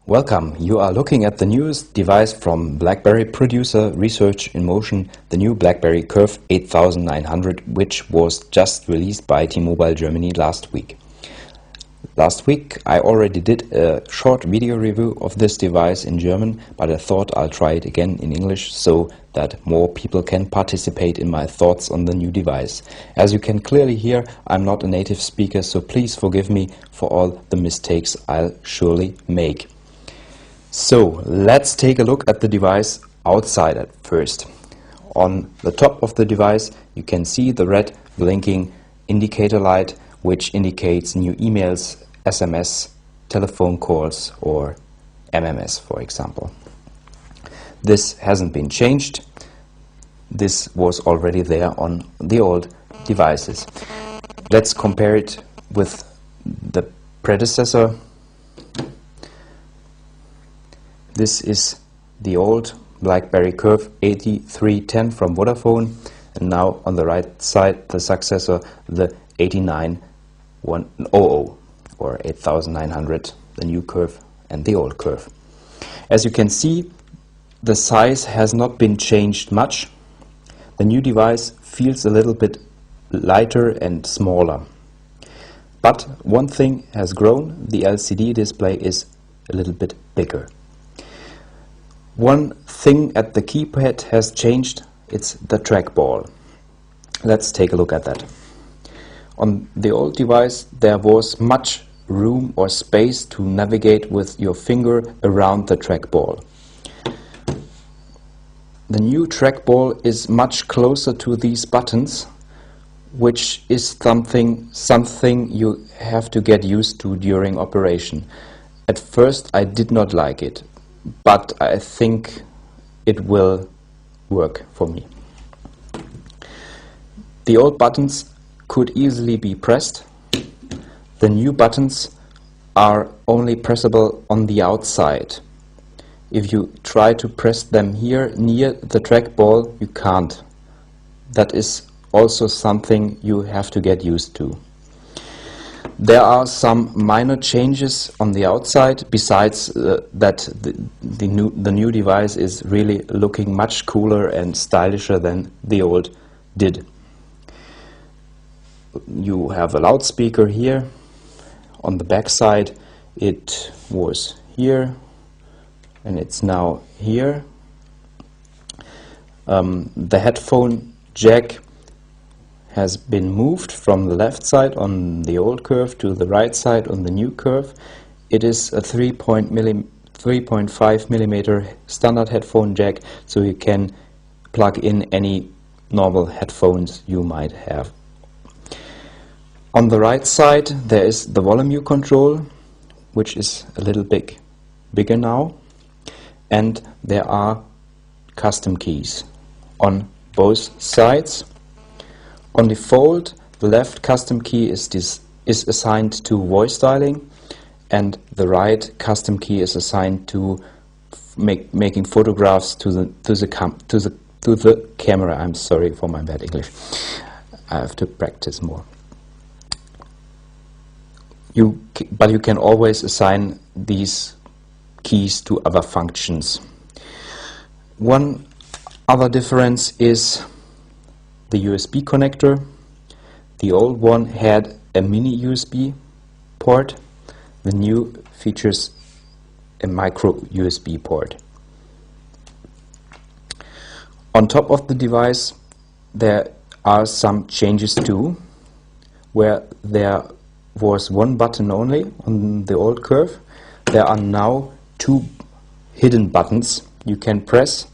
Welcome, you are looking at the newest device from BlackBerry producer Research in Motion, the new BlackBerry Curve 8900, which was just released by T-Mobile Germany last week. Last week I already did a short video review of this device in German, but I thought I'll try it again in English so that more people can participate in my thoughts on the new device. As you can clearly hear, I'm not a native speaker, so please forgive me for all the mistakes I'll surely make. So let's take a look at the device outside at first. On the top of the device you can see the red blinking indicator light, which indicates new emails, SMS, telephone calls or MMS, for example. This hasn't been changed. This was already there on the old devices. Let's compare it with the predecessor. This is the old BlackBerry Curve 8310 from Vodafone, and now on the right side the successor, the 8900 or 8900, the new Curve and the old Curve. As you can see, the size has not been changed much. The new device feels a little bit lighter and smaller. But one thing has grown, the LCD display is a little bit bigger. One thing at the keypad has changed, it's the trackball. Let's take a look at that. On the old device there was much room or space to navigate with your finger around the trackball. The new trackball is much closer to these buttons, which is something you have to get used to during operation. At first I did not like it, but I think it will work for me. The old buttons could easily be pressed. The new buttons are only pressable on the outside. If you try to press them here near the trackball, you can't. That is also something you have to get used to. There are some minor changes on the outside, besides that the new device is really looking much cooler and stylisher than the old did. You have a loudspeaker here. On the back side it was here and it's now here. The headphone jack has been moved from the left side on the old Curve to the right side on the new Curve. It is a 3.5 millimeter standard headphone jack, so you can plug in any normal headphones you might have. On the right side there is the volume control, which is a little bit bigger now, and there are custom keys on both sides. On default, the left custom key is assigned to voice dialing, and the right custom key is assigned to making photographs to the camera. I'm sorry for my bad English. I have to practice more. But you can always assign these keys to other functions. One other difference is the USB connector. The old one had a mini USB port. The new features a micro USB port. On top of the device there are some changes too, where there was one button only on the old Curve. There are now two hidden buttons. You can press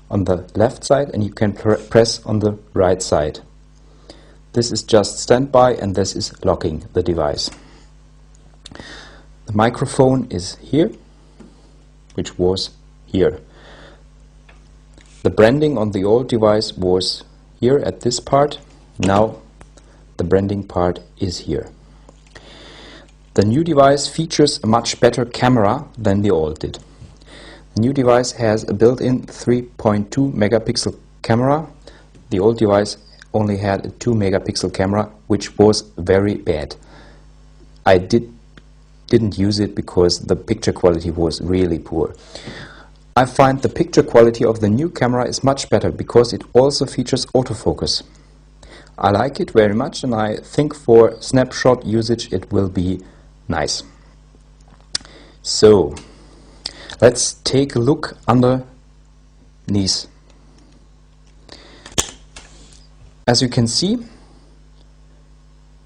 on the left side and you can press on the right side. This is just standby and this is locking the device. The microphone is here, which was here. The branding on the old device was here at this part. Now the branding part is here. The new device features a much better camera than the old did. The new device has a built-in 3.2 megapixel camera. The old device only had a 2 megapixel camera, which was very bad. I did didn't use it because the picture quality was really poor. I find the picture quality of the new camera is much better because it also features autofocus. I like it very much, and I think for snapshot usage it will be nice. So let's take a look underneath. As you can see,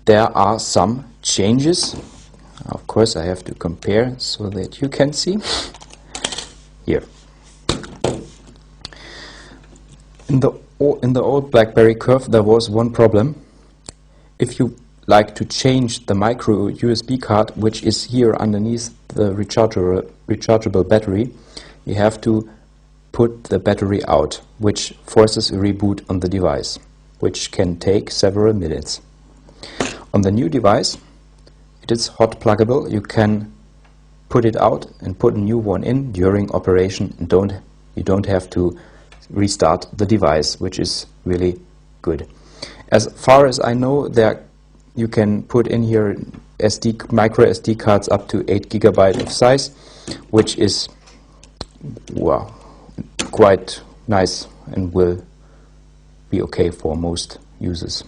there are some changes. Of course, I have to compare so that you can see. Here. In the old BlackBerry Curve there was one problem. If you like to change the micro USB card, which is here underneath the rechargeable battery, you have to put the battery out, which forces a reboot on the device, which can take several minutes. On the new device, it is hot pluggable. You can put it out and put a new one in during operation, and you don't have to restart the device, which is really good. As far as I know, you can put in here micro SD cards up to 8 GB of size, which is quite nice and will be okay for most users.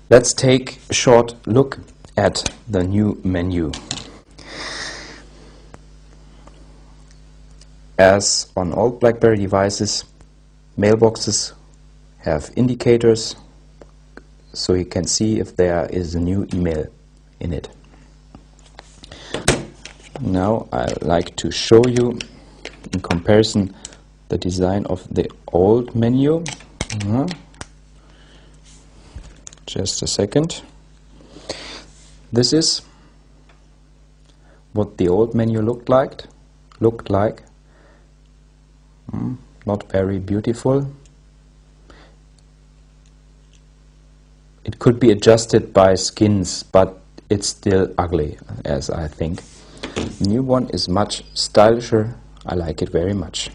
Let's take a short look at the new menu. As on all BlackBerry devices, mailboxes have indicators, so you can see if there is a new email in it. Now I'd like to show you in comparison the design of the old menu. Just a second. This is what the old menu looked like. Not very beautiful. It could be adjusted by skins, but it's still ugly, as I think. The new one is much stylisher. I like it very much.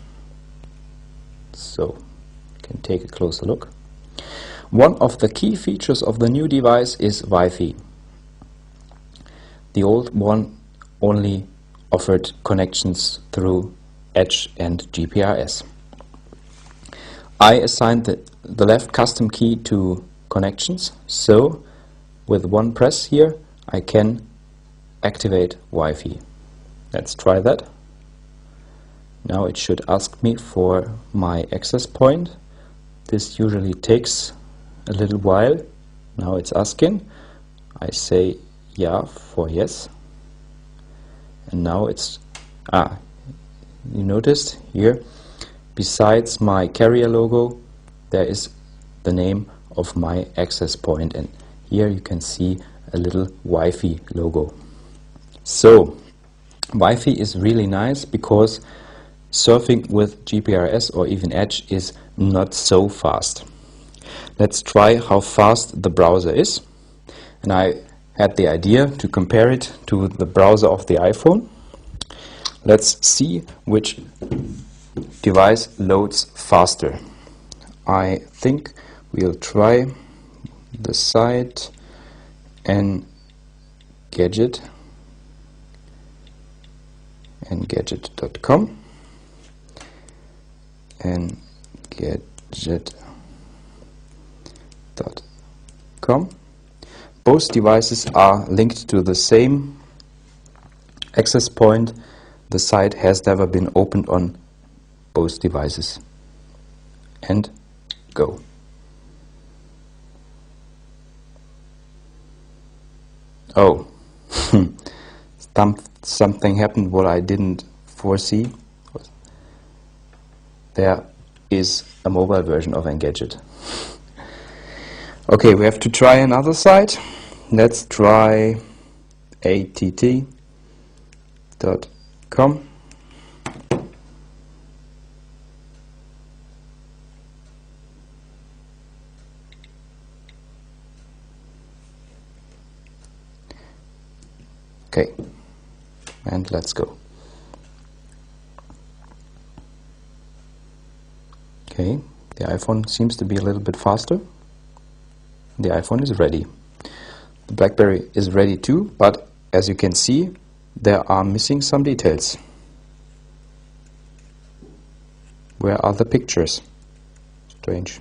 So, you can take a closer look. One of the key features of the new device is Wi-Fi. The old one only offered connections through Edge and GPRS. I assigned the left custom key to connections, so with one press here I can activate Wi-Fi. Let's try that. Now it should ask me for my access point. This usually takes a little while. Now it's asking. I say yeah for yes, and now it's you noticed here besides my carrier logo there is the name of my access point, and here you can see a little Wi-Fi logo. So Wi-Fi is really nice because surfing with GPRS or even Edge is not so fast. Let's try how fast the browser is, and I had the idea to compare it to the browser of the iPhone. Let's see which device loads faster. I think we'll try the site engadget.com. Engadget.com. Both devices are linked to the same access point. The site has never been opened on both devices. And go. Oh, something happened what I didn't foresee. There is a mobile version of Engadget. Okay, we have to try another site. Let's try att.com. Okay, and let's go. Okay, the iPhone seems to be a little bit faster. The iPhone is ready. The BlackBerry is ready too, but as you can see, there are missing some details. Where are the pictures? Strange.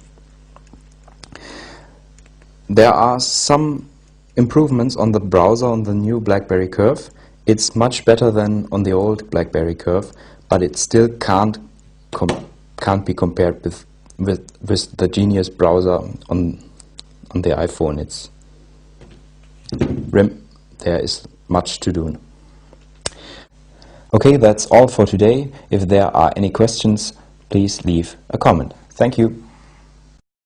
There are some improvements on the browser on the new BlackBerry Curve. It's much better than on the old BlackBerry Curve, but it still can't be compared with the Genius browser on the iPhone. There is much to do. Okay, that's all for today. If there are any questions, please leave a comment. Thank you.